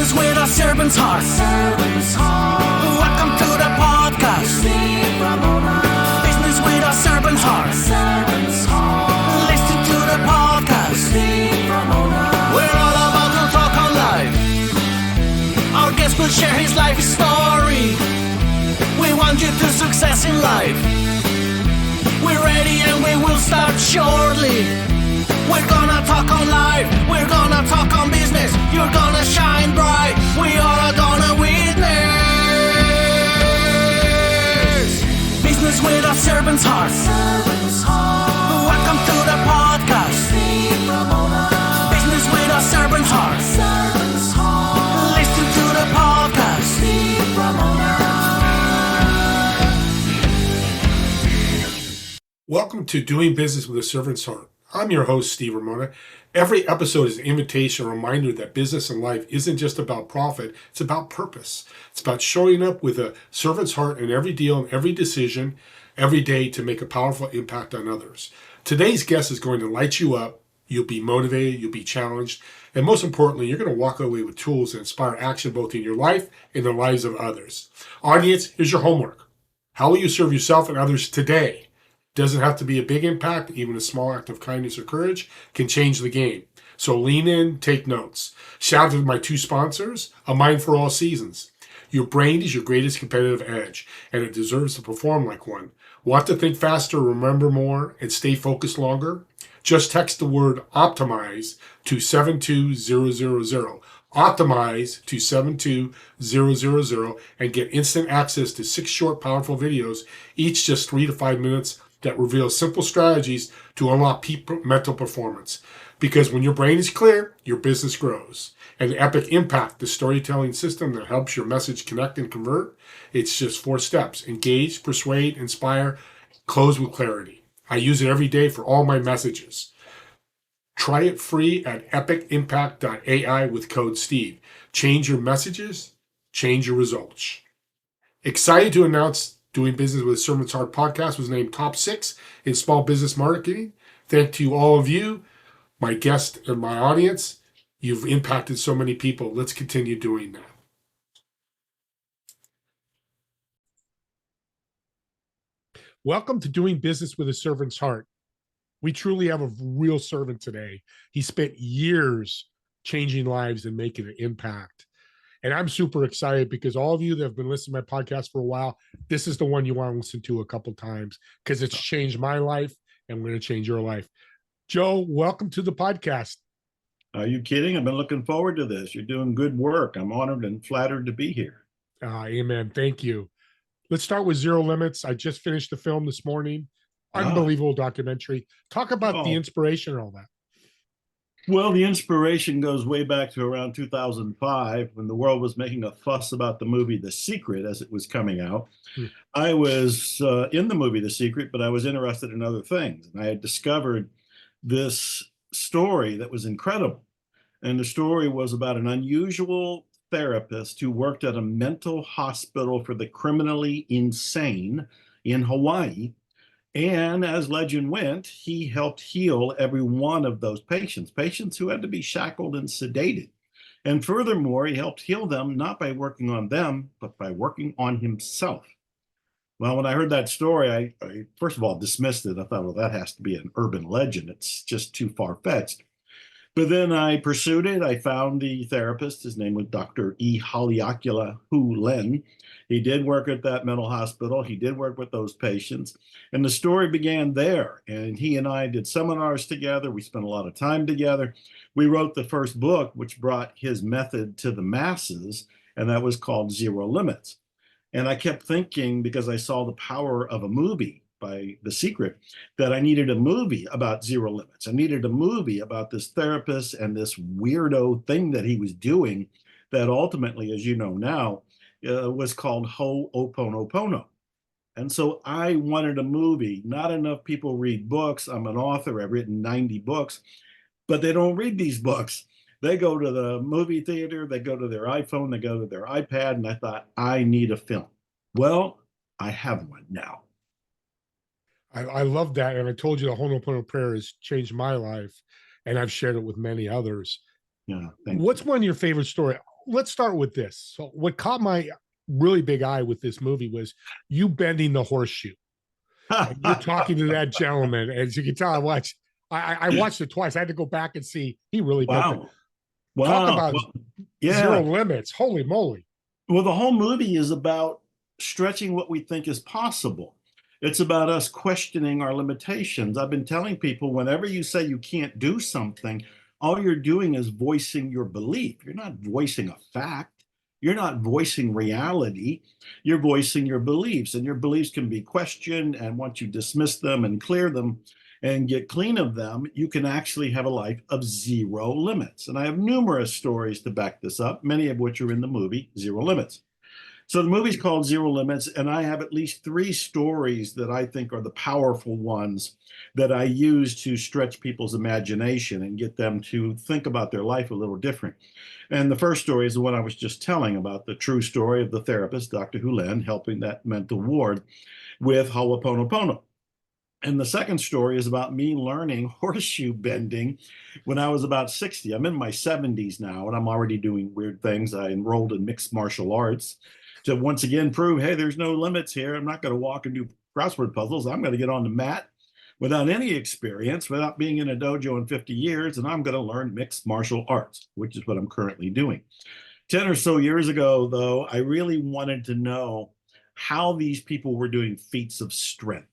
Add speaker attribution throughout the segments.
Speaker 1: Business with a servant's heart. Welcome to the podcast. Ramona. Business with a servant's heart. Listen to the podcast. Ramona. We're all about to talk on life. Our guest will share his life story. We want you to success in life. We're ready and we will start shortly. We're gonna talk on life. We're gonna talk on business. You're gonna shine bright. We are gonna witness. Business with a servant's heart. Welcome to the podcast. Business with a servant's heart. Listen to the podcast.
Speaker 2: Welcome to Doing Business with a Servant's Heart. I'm your host, Steve Ramona. Every episode is an invitation, a reminder that business and life isn't just about profit, it's about purpose. It's about showing up with a servant's heart in every deal and every decision, every day to make a powerful impact on others. Today's guest is going to light you up. You'll be motivated, you'll be challenged, and most importantly, you're going to walk away with tools that inspire action both in your life and the lives of others. Audience, here's your homework. How will you serve yourself and others today? Doesn't have to be a big impact. Even a small act of kindness or courage can change the game. So lean in, take notes. Shout out to my two sponsors, A Mind for All Seasons. Your brain is your greatest competitive edge, and it deserves to perform like one. Want to think faster, remember more, and stay focused longer? Just text the word optimize to 72000. Optimize to 72000 and get instant access to 6 short, powerful videos, each just 3 to 5 minutes, that reveals simple strategies to unlock peak mental performance. Because when your brain is clear, your business grows. And Epic Impact, the storytelling system that helps your message connect and convert, it's just 4 steps. Engage, persuade, inspire, close with clarity. I use it every day for all my messages. Try it free at epicimpact.ai with code STEVE. Change your messages, change your results. Excited to announce Doing Business with a Servant's Heart podcast was named top 6 in small business marketing. Thank you all of you, my guests and my audience. You've impacted so many people. Let's continue doing that. Welcome to Doing Business with a Servant's Heart. We truly have a real servant today. He spent years changing lives and making an impact. And I'm super excited because all of you that have been listening to my podcast for a while, this is the one you want to listen to a couple times because it's changed my life and we're going to change your life. Joe, welcome to the podcast.
Speaker 3: Are you kidding? I've been looking forward to this. You're doing good work. I'm honored and flattered to be here.
Speaker 2: Amen. Thank you. Let's start with Zero Limits. I just finished the film this morning. Unbelievable documentary. Talk about the inspiration and all that.
Speaker 3: Well, the inspiration goes way back to around 2005 when the world was making a fuss about the movie The Secret as it was coming out. I was in the movie The Secret, but I was interested in other things. And I had discovered this story that was incredible. And the story was about an unusual therapist who worked at a mental hospital for the criminally insane in Hawaii. And as legend went, he helped heal every one of those patients who had to be shackled and sedated. And furthermore, he helped heal them not by working on them, but by working on himself. Well, when I heard that story, I first of all dismissed it. I thought, well, that has to be an urban legend. It's just too far-fetched. But then I pursued it. I found the therapist. His name was Dr. Ihaleakala Hew Len. He did work at that mental hospital. He did work with those patients. And the story began there. And he and I did seminars together. We spent a lot of time together. We wrote the first book, which brought his method to the masses, and that was called Zero Limits. And I kept thinking, because I saw the power of a movie by The Secret, that I needed a movie about zero limits. I needed a movie about this therapist and this weirdo thing that he was doing that ultimately, as you know now, was called Ho'oponopono. And so I wanted a movie. Not enough people read books. I'm an author. I've written 90 books, but they don't read these books. They go to the movie theater, they go to their iPhone, they go to their iPad, and I thought, I need a film. Well, I have one now.
Speaker 2: I love that. And I told you the Ho'oponopono prayer has changed my life, and I've shared it with many others.
Speaker 3: Yeah.
Speaker 2: What's one of your favorite story? let's start with this. So what caught my really big eye with this movie was you bending the horseshoe. And you're talking to that gentleman. As you can tell, I watched it twice. I had to go back and see he really bent it.
Speaker 3: Wow. Wow.
Speaker 2: Talk about
Speaker 3: Well, yeah.
Speaker 2: zero limits. Holy moly.
Speaker 3: Well, the whole movie is about stretching what we think is possible. It's about us questioning our limitations. I've been telling people whenever you say you can't do something, all you're doing is voicing your belief. You're not voicing a fact. You're not voicing reality. You're voicing your beliefs, and your beliefs can be questioned. And once you dismiss them and clear them and get clean of them, you can actually have a life of zero limits. And I have numerous stories to back this up, many of which are in the movie Zero Limits. So the movie's called Zero Limits, and I have at least 3 stories that I think are the powerful ones that I use to stretch people's imagination and get them to think about their life a little different. And the first story is the one I was just telling about, the true story of the therapist, Dr. Hew Len, helping that mental ward with Ho'oponopono. And the second story is about me learning horseshoe bending when I was about 60. I'm in my 70s now, and I'm already doing weird things. I enrolled in mixed martial arts to once again prove, hey, there's no limits here. I'm not going to walk and do crossword puzzles. I'm going to get on the mat without any experience, without being in a dojo in 50 years, and I'm going to learn mixed martial arts, which is what I'm currently doing. 10 or so years ago, though, I really wanted to know how these people were doing feats of strength.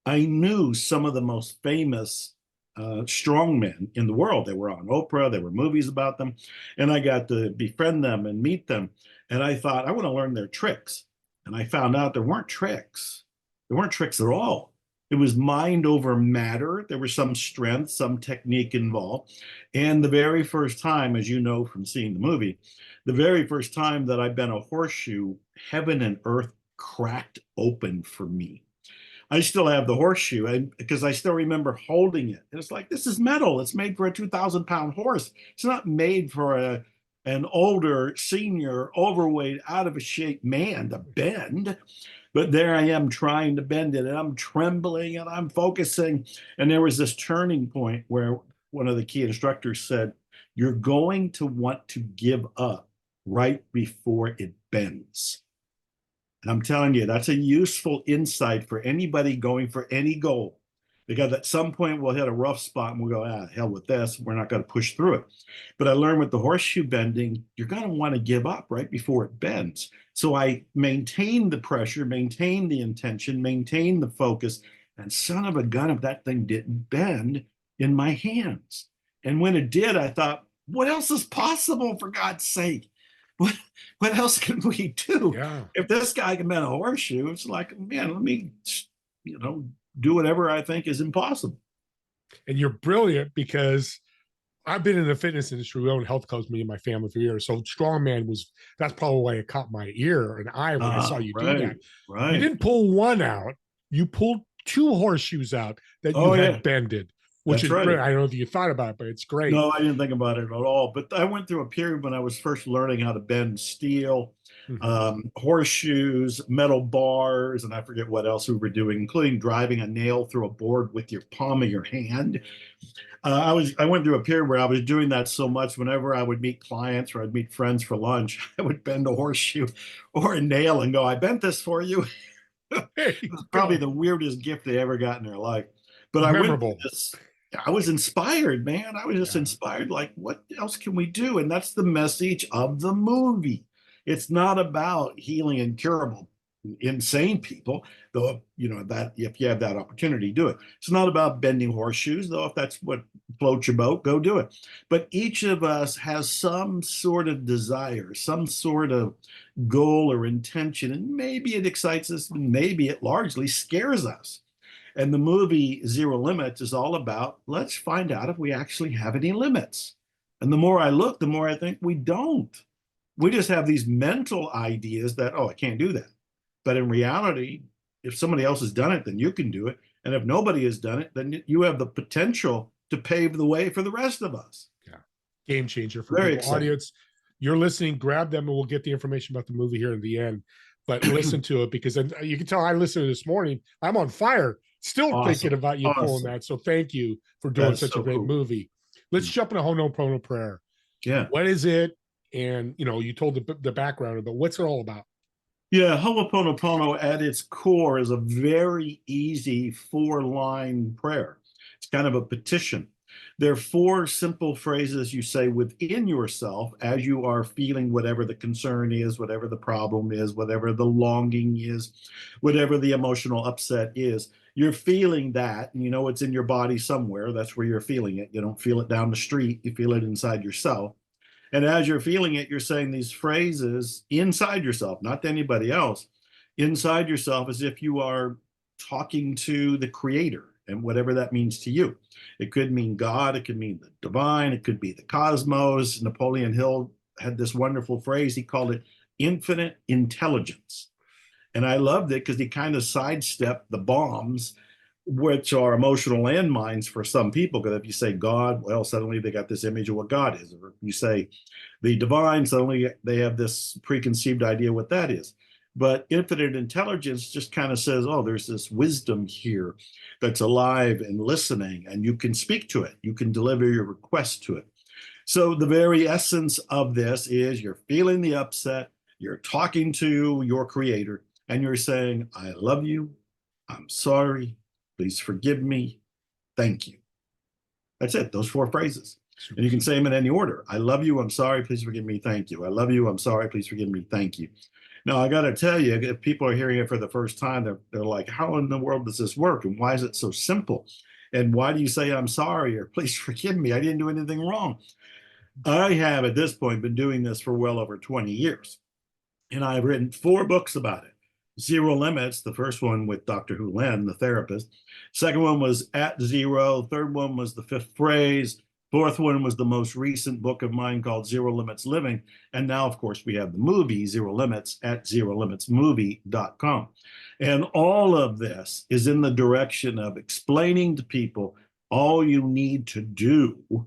Speaker 3: I knew some of the most famous strongmen in the world. They were on Oprah, there were movies about them, and I got to befriend them and meet them. And I thought, I want to learn their tricks. And I found out there weren't tricks. There weren't tricks at all. It was mind over matter. There was some strength, some technique involved. And the very first time, as you know from seeing the movie, the very first time that I bent a horseshoe, heaven and earth cracked open for me. I still have the horseshoe because I still remember holding it. And it's like, this is metal. It's made for a 2,000-pound horse. It's not made for an older, senior, overweight, out of shape man to bend. But there I am trying to bend it, and I'm trembling and I'm focusing. And there was this turning point where one of the key instructors said, you're going to want to give up right before it bends. And I'm telling you, that's a useful insight for anybody going for any goal. Because at some point we'll hit a rough spot and we'll go, hell with this. We're not going to push through it. But I learned with the horseshoe bending, you're going to want to give up right before it bends. So I maintained the pressure, maintained the intention, maintained the focus. And son of a gun, if that thing didn't bend in my hands. And when it did, I thought, what else is possible, for God's sake? What else can we do?
Speaker 2: Yeah.
Speaker 3: If this guy can bend a horseshoe, it's like, man, let me, do whatever I think is impossible.
Speaker 2: And you're brilliant because I've been in the fitness industry. We own health clubs, me and my family, for years. So strongman that's probably why it caught my ear and eye when I saw you do that.
Speaker 3: Right.
Speaker 2: You didn't pull one out. You pulled 2 horseshoes out that you had bended. Which is great. I don't know if you thought about it, but it's great.
Speaker 3: No, I didn't think about it at all. But I went through a period when I was first learning how to bend steel, horseshoes, metal bars, and I forget what else we were doing, including driving a nail through a board with your palm of your hand. I went through a period where I was doing that so much. Whenever I would meet clients or I'd meet friends for lunch, I would bend a horseshoe or a nail and go, "I bent this for you." It was probably the weirdest gift they ever got in their life. But I was inspired, man. I was just inspired. Like, what else can we do? And that's the message of the movie. It's not about healing incurable, insane people, though, that if you have that opportunity, do it. It's not about bending horseshoes, though, if that's what floats your boat, go do it. But each of us has some sort of desire, some sort of goal or intention, and maybe it excites us, and maybe it largely scares us. And the movie Zero Limits is all about, let's find out if we actually have any limits. And the more I look, the more I think we don't. We just have these mental ideas that, I can't do that. But in reality, if somebody else has done it, then you can do it. And if nobody has done it, then you have the potential to pave the way for the rest of us.
Speaker 2: Yeah. Game changer for the audience. You're listening, grab them, and we'll get the information about the movie here in the end. But listen to it, because you can tell I listened to it this morning. I'm on fire. Still thinking about you pulling that. So thank you for doing such a great movie. Let's jump into Ho'oponopono prayer.
Speaker 3: Yeah.
Speaker 2: What is it? And, you told the background, but what's it all about?
Speaker 3: Yeah, Ho'oponopono at its core is a very easy 4-line prayer. It's kind of a petition. There are 4 simple phrases you say within yourself as you are feeling whatever the concern is, whatever the problem is, whatever the longing is, whatever the emotional upset is. You're feeling that, and you know it's in your body somewhere. That's where you're feeling it. You don't feel it down the street, you feel it inside yourself. And as you're feeling it, you're saying these phrases inside yourself, not to anybody else, inside yourself, as if you are talking to the creator and whatever that means to you. It could mean God, it could mean the divine, it could be the cosmos. Napoleon Hill had this wonderful phrase, he called it infinite intelligence. And I loved it because he kind of sidestepped the bombs, which are emotional landmines for some people. Because if you say God, well, suddenly they got this image of what God is. Or you say the divine, suddenly they have this preconceived idea what that is. But infinite intelligence just kind of says, oh, there's this wisdom here that's alive and listening, and you can speak to it. You can deliver your request to it. So the very essence of this is you're feeling the upset, you're talking to your creator, and you're saying, I love you, I'm sorry, please forgive me, thank you. That's it, those 4 phrases. And you can say them in any order. I love you, I'm sorry, please forgive me, thank you. I love you, I'm sorry, please forgive me, thank you. Now, I got to tell you, if people are hearing it for the first time, they're like, how in the world does this work? And why is it so simple? And why do you say, I'm sorry, or please forgive me? I didn't do anything wrong. I have, at this point, been doing this for well over 20 years. And I've written 4 books about it. Zero Limits, the first one with Dr. Hew Len, the therapist. Second one was At Zero. Third one was The Fifth Phrase. Fourth one was the most recent book of mine called Zero Limits Living. And now, of course, we have the movie Zero Limits at zerolimitsmovie.com. And all of this is in the direction of explaining to people all you need to do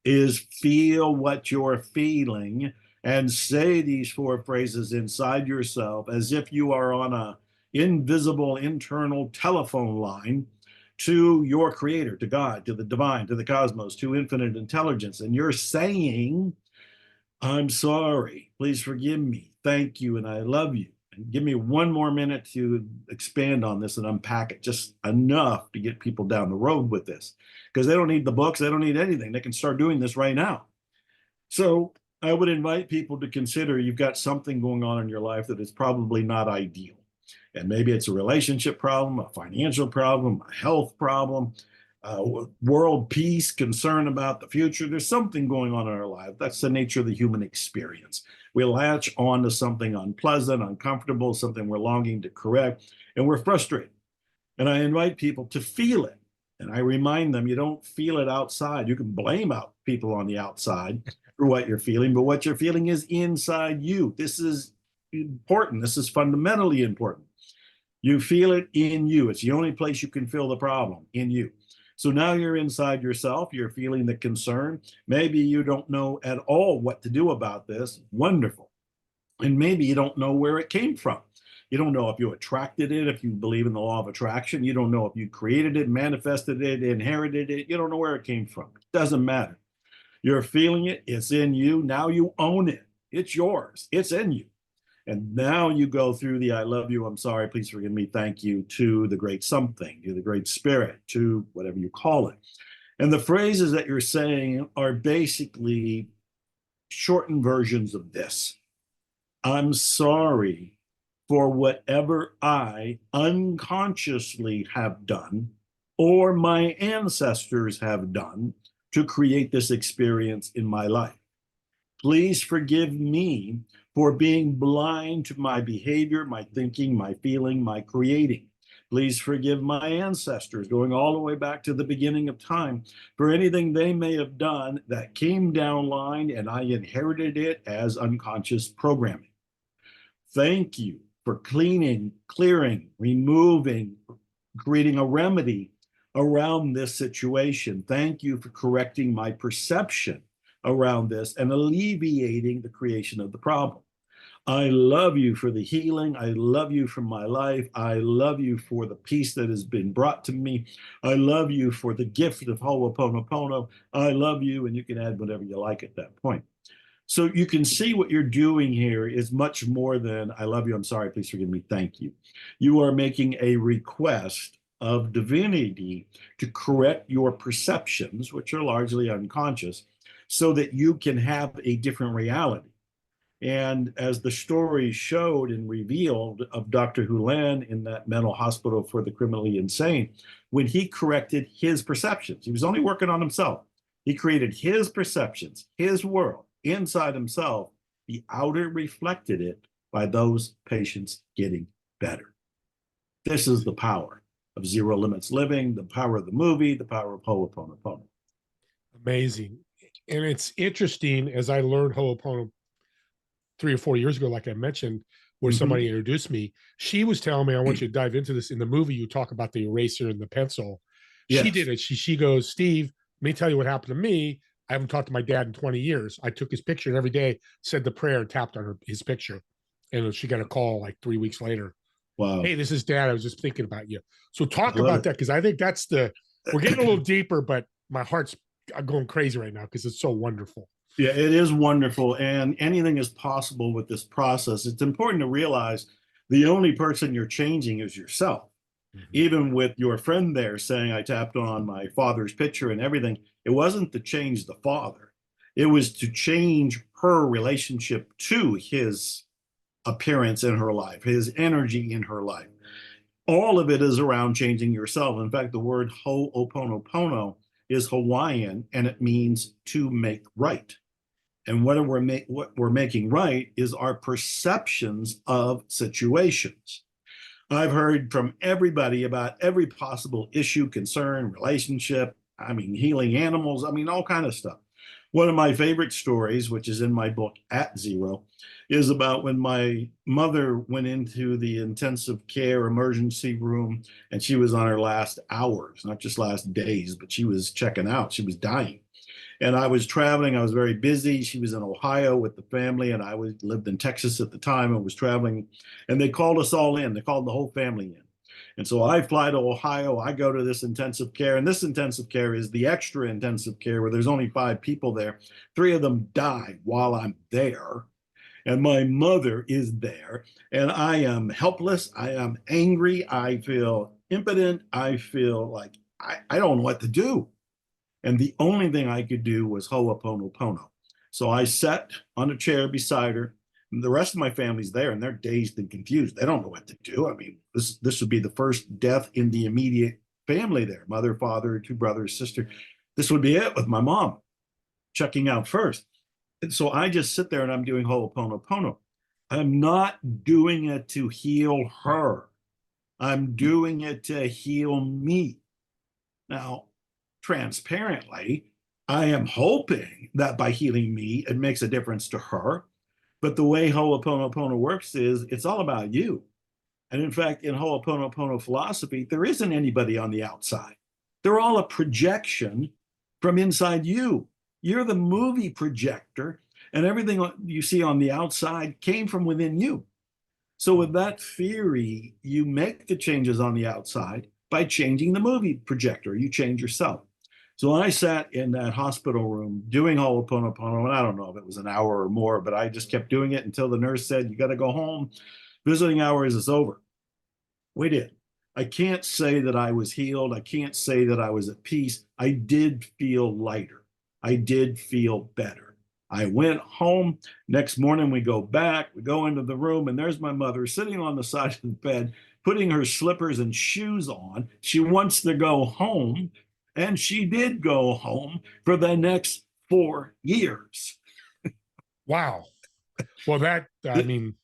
Speaker 3: is feel what you're feeling and say these 4 phrases inside yourself as if you are on a invisible internal telephone line to your creator, to God, to the divine, to the cosmos, to infinite intelligence. And you're saying, I'm sorry, please forgive me, thank you, and I love you. And give me 1 more minute to expand on this and unpack it just enough to get people down the road with this. Because they don't need the books, they don't need anything. They can start doing this right now. So I would invite people to consider you've got something going on in your life that is probably not ideal. And maybe it's a relationship problem, a financial problem, a health problem, world peace, concern about the future. There's something going on in our life. That's the nature of the human experience. We latch on to something unpleasant, uncomfortable, something we're longing to correct, and we're frustrated. And I invite people to feel it. And I remind them, you don't feel it outside. You can blame out people on the outside for what you're feeling, but what you're feeling is inside you. This is important. This is fundamentally important. You feel it in you. It's the only place you can feel the problem, in you. So now you're inside yourself. You're feeling the concern. Maybe you don't know at all what to do about this. Wonderful. And maybe you don't know where it came from. You don't know if you attracted it, if you believe in the law of attraction. You don't know if you created it, manifested it, inherited it. You don't know where it came from. It doesn't matter. You're feeling it. It's in you. Now you own it. It's yours. It's in you. And now you go through the I love you, I'm sorry, please forgive me, thank you, to the great something, to the great spirit, to whatever you call it. And the phrases that you're saying are basically shortened versions of this. I'm sorry for whatever I unconsciously have done or my ancestors have done to create this experience in my life. Please forgive me for being blind to my behavior, my thinking, my feeling, my creating. Please forgive my ancestors, going all the way back to the beginning of time, for anything they may have done that came down line and I inherited it as unconscious programming. Thank you for cleaning, clearing, removing, creating a remedy around this situation. Thank you for correcting my perception around this and alleviating the creation of the problem. I love you for the healing. I love you for my life. I love you for the peace that has been brought to me. I love you for the gift of Ho'oponopono. I love you, and you can add whatever you like at that point. So you can see what you're doing here is much more than I love you, I'm sorry, please forgive me, thank you. You are making a request of divinity to correct your perceptions, which are largely unconscious, so that you can have a different reality. And as the story showed and revealed of Dr. Hew Len in that mental hospital for the criminally insane, when he corrected his perceptions, he was only working on himself. He created his perceptions, his world inside himself. The outer reflected it by those patients getting better. This is the power of zero limits living, the power of the movie, the power of Ho'oponopono.
Speaker 2: Amazing. And it's interesting, as I learned Ho'oponopono 3 or 4 years ago, like I mentioned, where somebody introduced me, she was telling me, I want you to dive into this. In the movie, you talk about the eraser and the pencil. She
Speaker 3: Yes.
Speaker 2: did it. She goes, Steve, let me tell you what happened to me. I haven't talked to my dad in 20 years. I took his picture and every day said the prayer and tapped on his picture. And she got a call like 3 weeks later.
Speaker 3: Wow.
Speaker 2: Hey, this is Dad. I was just thinking about you. So talk
Speaker 3: I love
Speaker 2: about
Speaker 3: it.
Speaker 2: that, because I think that's we're getting a little deeper, but my heart's going crazy right now because it's so wonderful.
Speaker 3: Yeah, it is wonderful. And anything is possible with this process. It's important to realize the only person you're changing is yourself. Even with your friend there saying, I tapped on my father's picture and everything, it wasn't to change the father. It was to change her relationship to his appearance in her life, his energy in her life. All of it is around changing yourself. In fact, the word Ho'oponopono is Hawaiian, and it means to make right. And what we're making right is our perceptions of situations. I've heard from everybody about every possible issue, concern, relationship. I mean, healing animals. I mean, all kind of stuff. One of my favorite stories, which is in my book At Zero, is about when my mother went into the intensive care emergency room and she was on her last hours, not just last days, but she was checking out. She was dying. And I was traveling. I was very busy. She was in Ohio with the family, and I lived in Texas at the time and was traveling. And they called us all in. They called the whole family in. And so I fly to Ohio. I go to this intensive care, and this intensive care is the extra intensive care where there's only 5 people there. 3 of them die while I'm there. And my mother is there, and I am helpless. I am angry. I feel impotent. I feel like I don't know what to do. And the only thing I could do was Ho'oponopono. So I sat on a chair beside her. And the rest of my family's there, and they're dazed and confused. They don't know what to do. I mean, this would be the first death in the immediate family there. Mother, father, 2 brothers, sister. This would be it with my mom checking out first. And so I just sit there and I'm doing Ho'oponopono. I'm not doing it to heal her. I'm doing it to heal me. Now, transparently, I am hoping that by healing me, it makes a difference to her. But the way Ho'oponopono works is it's all about you. And in fact, in Ho'oponopono philosophy, there isn't anybody on the outside. They're all a projection from inside you. You're the movie projector, and everything you see on the outside came from within you. So with that theory, you make the changes on the outside by changing the movie projector. You change yourself. So I sat in that hospital room doing Ho'oponopono, and I don't know if it was an hour or more, but I just kept doing it until the nurse said, you got to go home. Visiting hours is over. We did. I can't say that I was healed. I can't say that I was at peace. I did feel lighter. I did feel better. I went home. Next morning, we go back. We go into the room, and there's my mother sitting on the side of the bed, putting her slippers and shoes on. She wants to go home. And she did go home for the next 4 years.
Speaker 2: Wow. Well, I mean,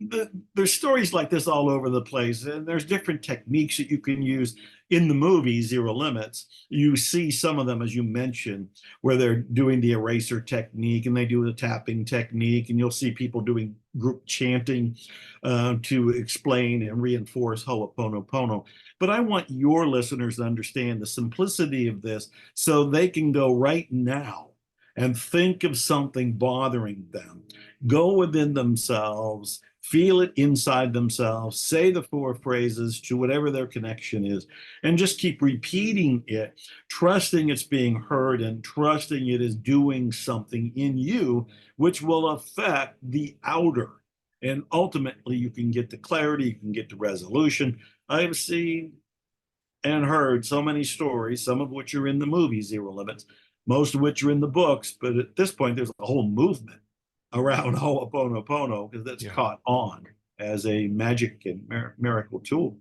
Speaker 3: there's stories like this all over the place, and there's different techniques that you can use in the movie Zero Limits. You see some of them, as you mentioned, where they're doing the eraser technique and they do the tapping technique, and you'll see people doing group chanting to explain and reinforce Ho'oponopono. But I want your listeners to understand the simplicity of this so they can go right now and think of something bothering them. Go within themselves, feel it inside themselves, say the 4 phrases to whatever their connection is, and just keep repeating it, trusting it's being heard and trusting it is doing something in you, which will affect the outer. And ultimately, you can get to clarity, you can get to resolution. I've seen and heard so many stories, some of which are in the movie Zero Limits, most of which are in the books, but at this point, there's a whole movement around Ho'oponopono because that's caught on as a magic and miracle tool.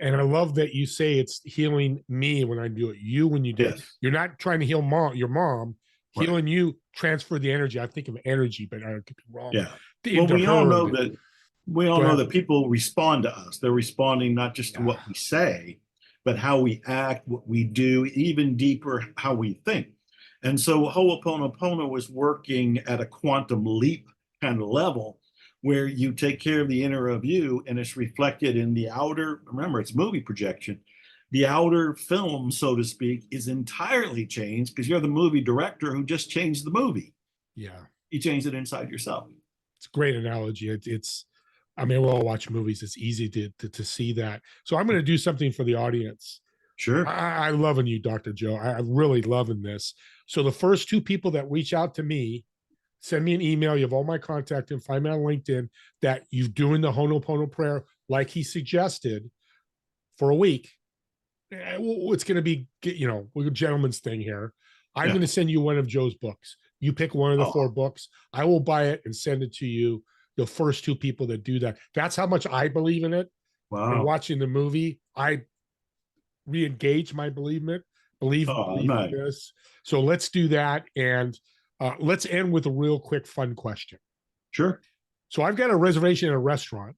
Speaker 2: And I love that you say it's healing me when I do it, you when you do it. You're not trying to heal your mom, healing you, transfer the energy. I think of energy, but I could be wrong.
Speaker 3: Yeah. Well, we all know that people respond to us. They're responding not just to what we say, but how we act, what we do, even deeper, how we think. And so Ho'oponopono was working at a quantum leap kind of level where you take care of the inner of you and it's reflected in the outer. Remember, it's movie projection. The outer film, so to speak, is entirely changed because you're the movie director who just changed the movie.
Speaker 2: Yeah.
Speaker 3: You changed it inside yourself.
Speaker 2: It's a great analogy. I mean, we all watch movies. It's easy to see that. So I'm going to do something for the audience.
Speaker 3: Sure.
Speaker 2: I loving you, Dr. Joe. I'm really loving this. So the first 2 people that reach out to me, send me an email. You have all my contact and find me on LinkedIn that you're doing the Ho'oponopono prayer like he suggested for a week. It's going to be, a gentleman's thing here. I'm going to send you one of Joe's books. You pick one of the 4 books. I will buy it and send it to you. The first 2 people that do that. That's how much I believe in it. Wow. And watching the movie, I re-engage my belief in this. So let's do that. And let's end with a real quick fun question.
Speaker 3: Sure.
Speaker 2: So I've got a reservation in a restaurant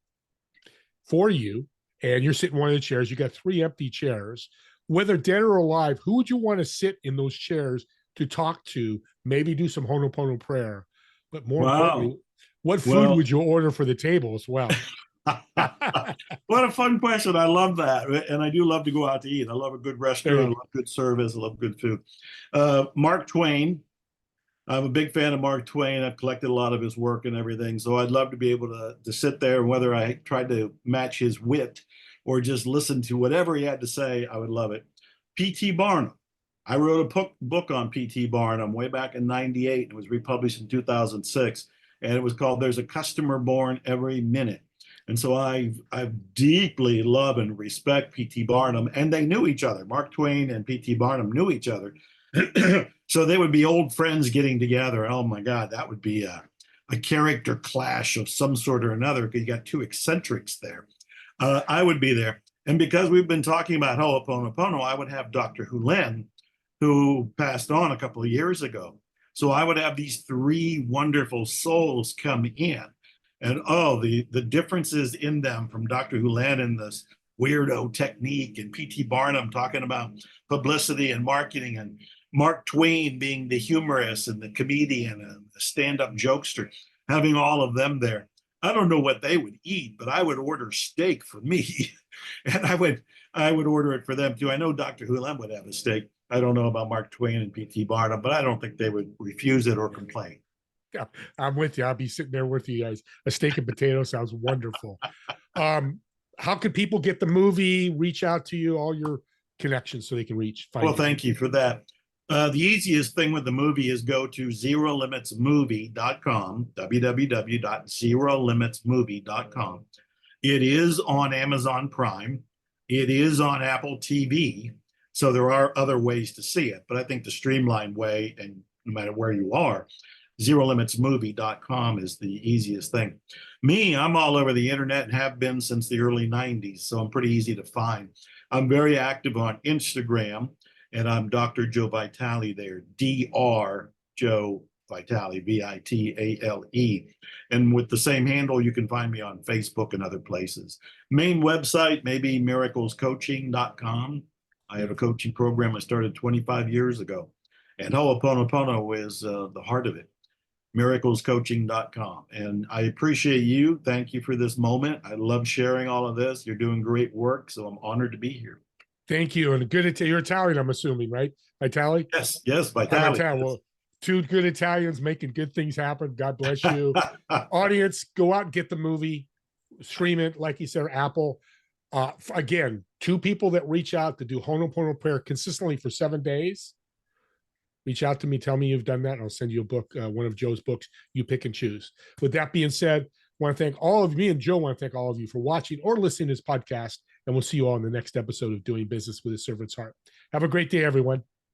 Speaker 2: for you, and you're sitting in one of the chairs. You got 3 empty chairs. Whether dead or alive, who would you want to sit in those chairs to talk to, maybe do some Ho'oponopono prayer? But more importantly, what food would you order for the table as well?
Speaker 3: What a fun question. I love that. And I do love to go out to eat. I love a good restaurant. I love good service. I love good food. Mark Twain. I'm a big fan of Mark Twain. I've collected a lot of his work and everything. So I'd love to be able to sit there, and whether I tried to match his wit or just listen to whatever he had to say, I would love it. P.T. Barnum. I wrote a book on P.T. Barnum way back in '98. It was republished in 2006. And it was called There's a Customer Born Every Minute. And so I deeply love and respect P.T. Barnum, and they knew each other. Mark Twain and P.T. Barnum knew each other. So they would be old friends getting together. Oh my God, that would be a character clash of some sort or another because you got 2 eccentrics there. I would be there. And because we've been talking about Ho'oponopono, I would have Dr. Hew Len, who passed on a couple of years ago. So I would have these 3 wonderful souls come in, and the differences in them from Dr. Hew Len and this weirdo technique, and P.T. Barnum talking about publicity and marketing, and Mark Twain being the humorist and the comedian and the stand-up jokester, having all of them there. I don't know what they would eat, but I would order steak for me, and I would order it for them too. I know Dr. Hew Len would have a steak. I don't know about Mark Twain and P.T. Barnum, but I don't think they would refuse it or complain.
Speaker 2: Yeah, I'm with you. I'll be sitting there with you guys. A steak and potato sounds wonderful. How can people get the movie, reach out to you, all your connections so they can find you?
Speaker 3: Thank you for that. The easiest thing with the movie is go to zerolimitsmovie.com, www.zerolimitsmovie.com. It is on Amazon Prime. It is on Apple TV. So there are other ways to see it, but I think the streamlined way, and no matter where you are, zerolimitsmovie.com is the easiest thing. Me, I'm all over the internet and have been since the early 90s, so I'm pretty easy to find. I'm very active on Instagram, and I'm Dr. Joe Vitale there, Dr. Joe Vitale, Vitale. And with the same handle, you can find me on Facebook and other places. Main website, maybe miraclescoaching.com. I have a coaching program I started 25 years ago, and Ho'oponopono is the heart of it. Miraclescoaching.com. And I appreciate you. Thank you for this moment. I love sharing all of this. You're doing great work, so I'm honored to be here.
Speaker 2: Thank you. And good, you're Italian, I'm assuming, right? Vitale?
Speaker 3: Yes, Vitale.
Speaker 2: Well, Two good Italians making good things happen. God bless you. Audience, go out and get the movie, stream it, like you said, Apple. Again, two people that reach out to do Ho'oponopono prayer consistently for 7 days. Reach out to me, tell me you've done that, and I'll send you a book, one of Joe's books. You pick and choose. With that being said, I want to thank all of me and Joe want to thank all of you for watching or listening to this podcast, and we'll see you all in the next episode of Doing Business with a Servant's Heart. Have a great day, everyone.